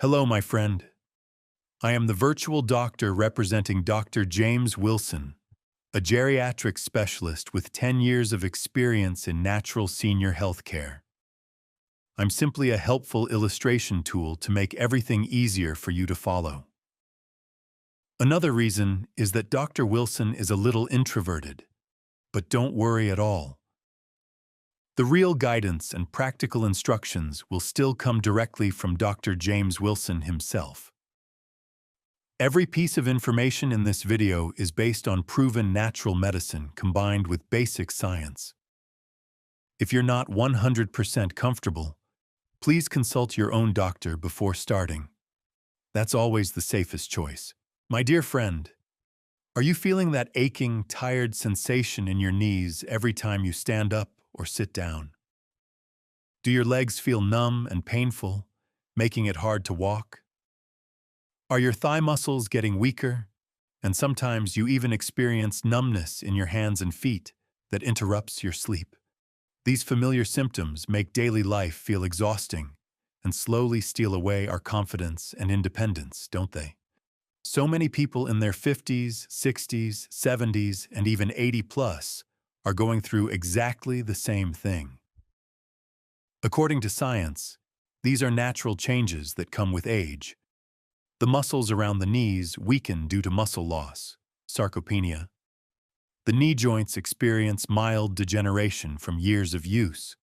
Hello, my friend. I am the virtual doctor representing Dr. James Wilson, a geriatrics specialist with 10 years of experience in natural senior health care. I'm simply a helpful illustration tool to make everything easier for you to follow. Another reason is that Dr. Wilson is a little introverted, but don't worry at all. The real guidance and practical instructions will still come directly from Dr. James Wilson himself. Every piece of information in this video is based on proven natural medicine combined with basic science. If you're not 100% comfortable, please consult your own doctor before starting. That's always the safest choice. My dear friend, are you feeling that aching, tired sensation in your knees every time you stand up or sit down? Do your legs feel numb and painful, making it hard to walk? Are your thigh muscles getting weaker, and sometimes you even experience numbness in your hands and feet that interrupts your sleep? These familiar symptoms make daily life feel exhausting and slowly steal away our confidence and independence, don't they? So many people in their 50s, 60s, 70s, and even 80 plus are going through exactly the same thing. According to science, these are natural changes that come with age. The muscles around the knees weaken due to muscle loss, sarcopenia. The knee joints experience mild degeneration from years of use.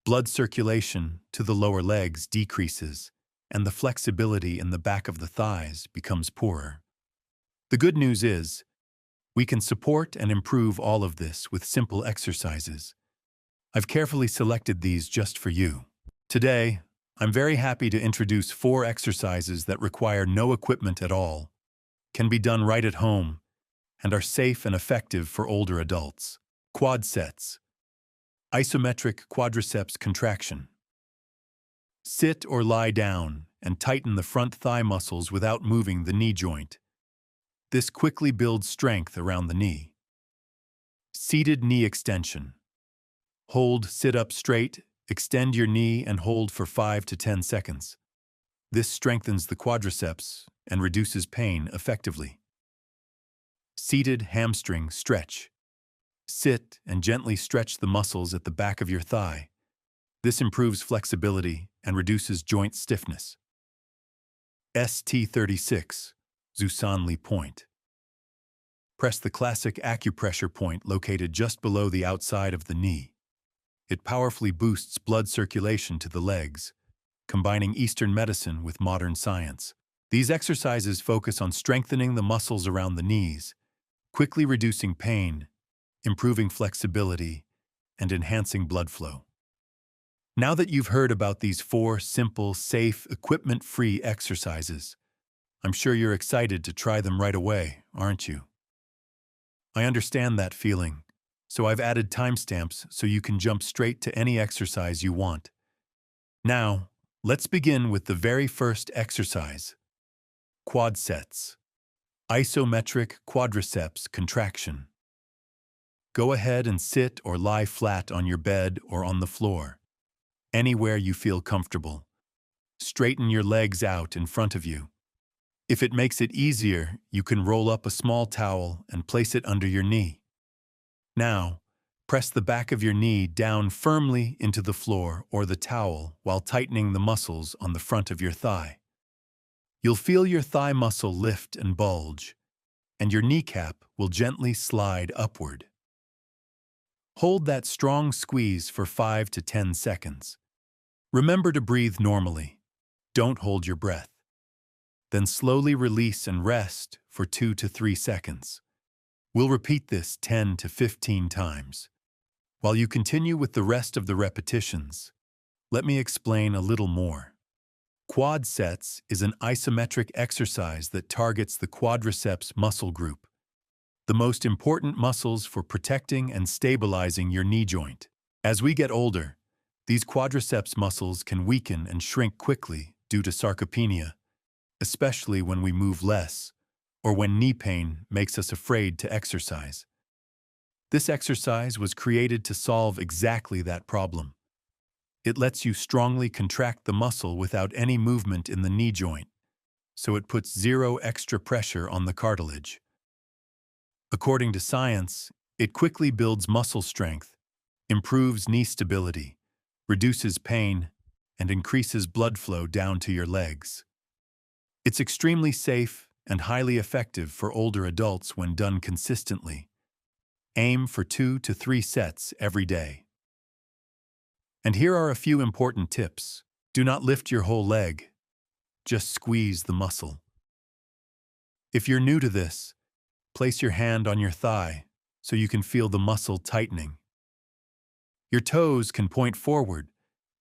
Blood circulation to the lower legs decreases, and the flexibility in the back of the thighs becomes poorer. The good news is, we can support and improve all of this with simple exercises. I've carefully selected these just for you. Today, I'm very happy to introduce 4 exercises that require no equipment at all, can be done right at home, and are safe and effective for older adults. Quad sets. Isometric quadriceps contraction. Sit or lie down and tighten the front thigh muscles without moving the knee joint. This quickly builds strength around the knee. Seated knee extension. Hold sit up straight, extend your knee and hold for 5 to 10 seconds. This strengthens the quadriceps and reduces pain effectively. Seated hamstring stretch. Sit and gently stretch the muscles at the back of your thigh. This improves flexibility and reduces joint stiffness. ST36, Zusanli point. Press the classic acupressure point located just below the outside of the knee. It powerfully boosts blood circulation to the legs, combining Eastern medicine with modern science. These exercises focus on strengthening the muscles around the knees, quickly reducing pain, improving flexibility, and enhancing blood flow. Now that you've heard about these 4 simple, safe, equipment-free exercises, I'm sure you're excited to try them right away, aren't you? I understand that feeling, so I've added timestamps so you can jump straight to any exercise you want. Now, let's begin with the very first exercise. Quad sets. Isometric quadriceps contraction. Go ahead and sit or lie flat on your bed or on the floor, anywhere you feel comfortable. Straighten your legs out in front of you. If it makes it easier, you can roll up a small towel and place it under your knee. Now, press the back of your knee down firmly into the floor or the towel while tightening the muscles on the front of your thigh. You'll feel your thigh muscle lift and bulge, and your kneecap will gently slide upward. Hold that strong squeeze for 5 to 10 seconds. Remember to breathe normally. Don't hold your breath. Then slowly release and rest for 2 to 3 seconds. We'll repeat this 10 to 15 times. While you continue with the rest of the repetitions, let me explain a little more. Quad sets is an isometric exercise that targets the quadriceps muscle group, the most important muscles for protecting and stabilizing your knee joint. As we get older, these quadriceps muscles can weaken and shrink quickly due to sarcopenia, especially when we move less or when knee pain makes us afraid to exercise. This exercise was created to solve exactly that problem. It lets you strongly contract the muscle without any movement in the knee joint, so it puts zero extra pressure on the cartilage. According to science, it quickly builds muscle strength, improves knee stability, reduces pain, and increases blood flow down to your legs. It's extremely safe and highly effective for older adults when done consistently. Aim for 2 to 3 sets every day. And here are a few important tips. Do not lift your whole leg. Just squeeze the muscle. If you're new to this, place your hand on your thigh so you can feel the muscle tightening. Your toes can point forward,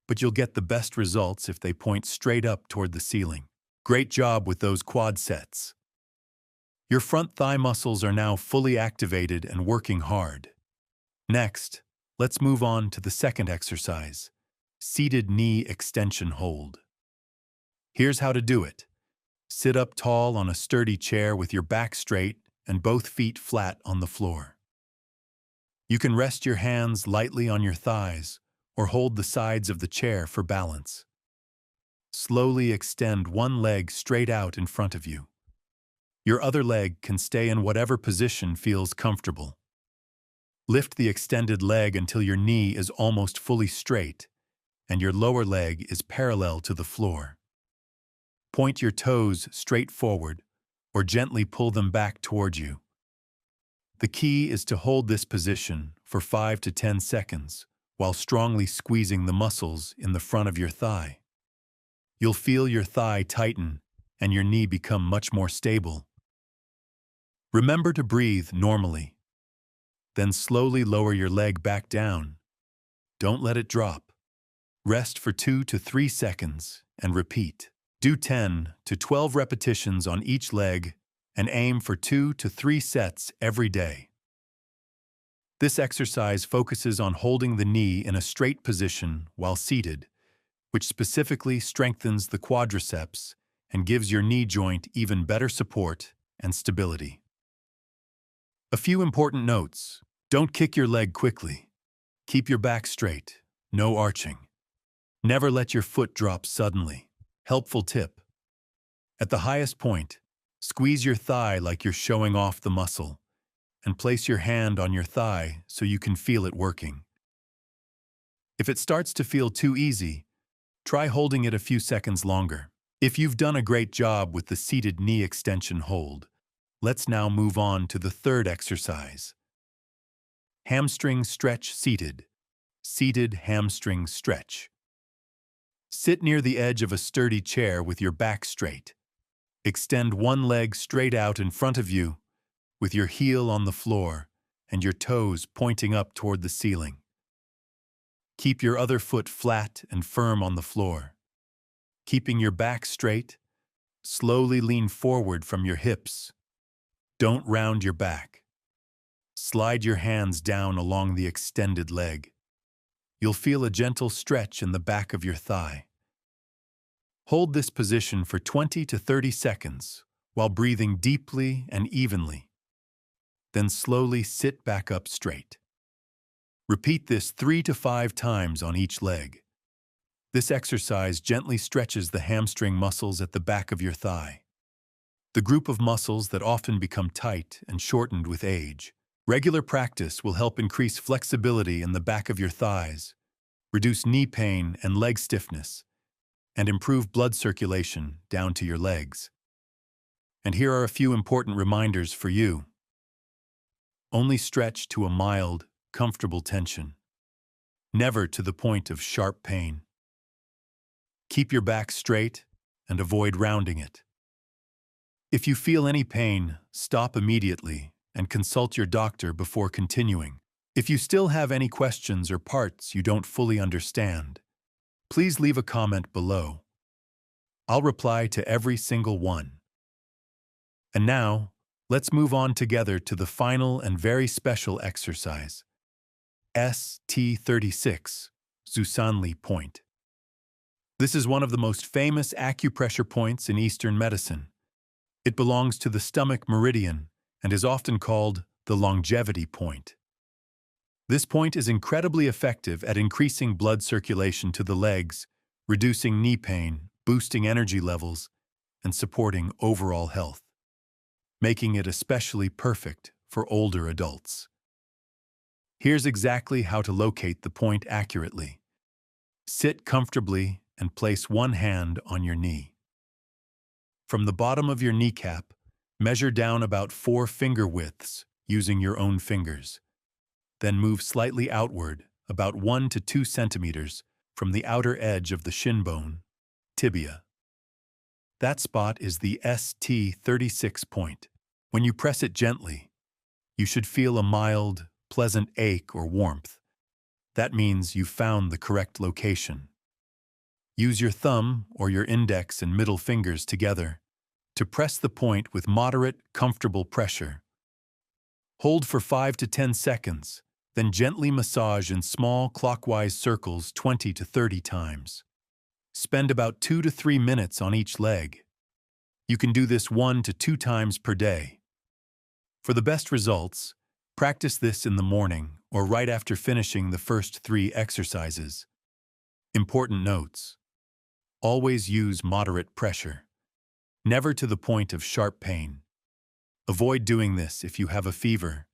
but you'll get the best results if they point straight up toward the ceiling. Great job with those quad sets. Your front thigh muscles are now fully activated and working hard. Next, let's move on to the second exercise, seated knee extension hold. Here's how to do it. Sit up tall on a sturdy chair with your back straight and both feet flat on the floor. You can rest your hands lightly on your thighs or hold the sides of the chair for balance. Slowly extend one leg straight out in front of you. Your other leg can stay in whatever position feels comfortable. Lift the extended leg until your knee is almost fully straight and your lower leg is parallel to the floor. Point your toes straight forward or gently pull them back toward you. The key is to hold this position for 5 to 10 seconds while strongly squeezing the muscles in the front of your thigh. You'll feel your thigh tighten and your knee become much more stable. Remember to breathe normally. Then slowly lower your leg back down. Don't let it drop. Rest for 2 to 3 seconds and repeat. Do 10 to 12 repetitions on each leg and aim for 2 to 3 sets every day. This exercise focuses on holding the knee in a straight position while seated, which specifically strengthens the quadriceps and gives your knee joint even better support and stability. A few important notes. Don't kick your leg quickly. Keep your back straight, no arching. Never let your foot drop suddenly. Helpful tip. At the highest point, squeeze your thigh like you're showing off the muscle, and place your hand on your thigh so you can feel it working. If it starts to feel too easy, try holding it a few seconds longer. If you've done a great job with the seated knee extension hold, let's now move on to the third exercise. Hamstring stretch seated. Seated hamstring stretch. Sit near the edge of a sturdy chair with your back straight. Extend one leg straight out in front of you, with your heel on the floor and your toes pointing up toward the ceiling. Keep your other foot flat and firm on the floor. Keeping your back straight, slowly lean forward from your hips. Don't round your back. Slide your hands down along the extended leg. You'll feel a gentle stretch in the back of your thigh. Hold this position for 20 to 30 seconds while breathing deeply and evenly. Then slowly sit back up straight. Repeat this 3 to 5 times on each leg. This exercise gently stretches the hamstring muscles at the back of your thigh, the group of muscles that often become tight and shortened with age. Regular practice will help increase flexibility in the back of your thighs, reduce knee pain and leg stiffness, and improve blood circulation down to your legs. And here are a few important reminders for you. Only stretch to a mild, comfortable tension. Never to the point of sharp pain. Keep your back straight and avoid rounding it. If you feel any pain, stop immediately and consult your doctor before continuing. If you still have any questions or parts you don't fully understand, please leave a comment below. I'll reply to every single one. And now, let's move on together to the final and very special exercise. ST36, Zusanli point. This is one of the most famous acupressure points in Eastern medicine. It belongs to the stomach meridian and is often called the longevity point. This point is incredibly effective at increasing blood circulation to the legs, reducing knee pain, boosting energy levels, and supporting overall health, making it especially perfect for older adults. Here's exactly how to locate the point accurately. Sit comfortably and place one hand on your knee. From the bottom of your kneecap, measure down about 4 finger widths using your own fingers. Then move slightly outward, about 1 to 2 centimeters, from the outer edge of the shin bone, tibia. That spot is the ST36 point. When you press it gently, you should feel a mild, pleasant ache or warmth. That means you've found the correct location. Use your thumb or your index and middle fingers together to press the point with moderate, comfortable pressure. Hold for 5 to 10 seconds, then gently massage in small clockwise circles 20 to 30 times. Spend about 2 to 3 minutes on each leg. You can do this 1 to 2 times per day. For the best results, practice this in the morning or right after finishing the first 3 exercises. Important notes: always use moderate pressure, never to the point of sharp pain. Avoid doing this if you have a fever.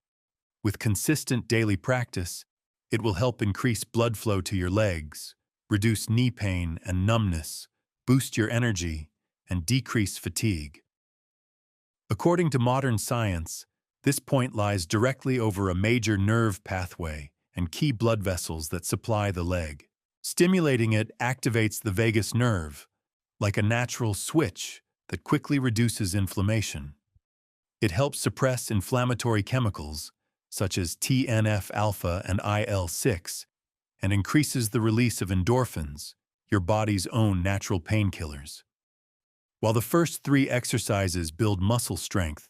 With consistent daily practice, it will help increase blood flow to your legs, reduce knee pain and numbness, boost your energy, and decrease fatigue. According to modern science, this point lies directly over a major nerve pathway and key blood vessels that supply the leg. Stimulating it activates the vagus nerve, like a natural switch that quickly reduces inflammation. It helps suppress inflammatory chemicals, such as TNF-alpha and IL-6, and increases the release of endorphins, your body's own natural painkillers. While the first 3 exercises build muscle strength,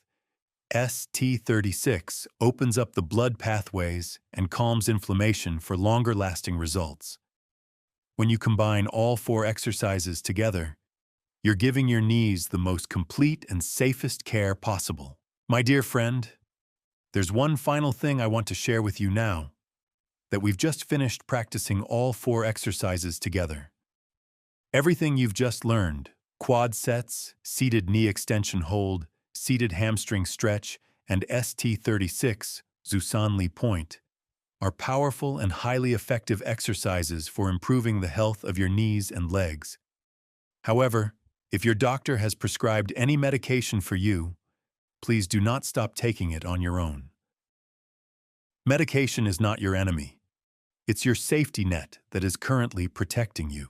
ST36 opens up the blood pathways and calms inflammation for longer-lasting results. When you combine all 4 exercises together, you're giving your knees the most complete and safest care possible. My dear friend, there's one final thing I want to share with you now, that we've just finished practicing all 4 exercises together. Everything you've just learned, quad sets, seated knee extension hold, seated hamstring stretch, and ST36, fluently point, are powerful and highly effective exercises for improving the health of your knees and legs. However, if your doctor has prescribed any medication for you, please do not stop taking it on your own. Medication is not your enemy. It's your safety net that is currently protecting you.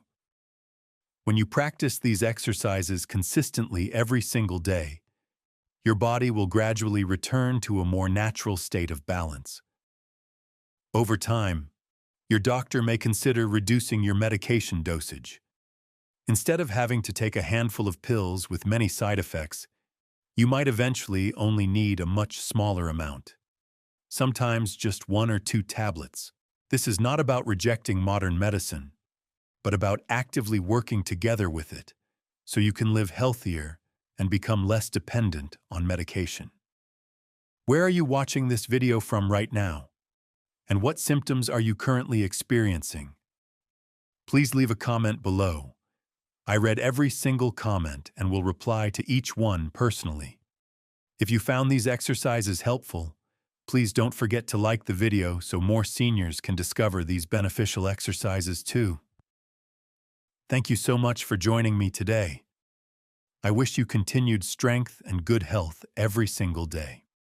When you practice these exercises consistently every single day, your body will gradually return to a more natural state of balance. Over time, your doctor may consider reducing your medication dosage. Instead of having to take a handful of pills with many side effects, you might eventually only need a much smaller amount. Sometimes just 1 or 2 tablets. This is not about rejecting modern medicine, but about actively working together with it so you can live healthier and become less dependent on medication. Where are you watching this video from right now? And what symptoms are you currently experiencing? Please leave a comment below. I read every single comment and will reply to each one personally. If you found these exercises helpful, please don't forget to like the video so more seniors can discover these beneficial exercises too. Thank you so much for joining me today. I wish you continued strength and good health every single day.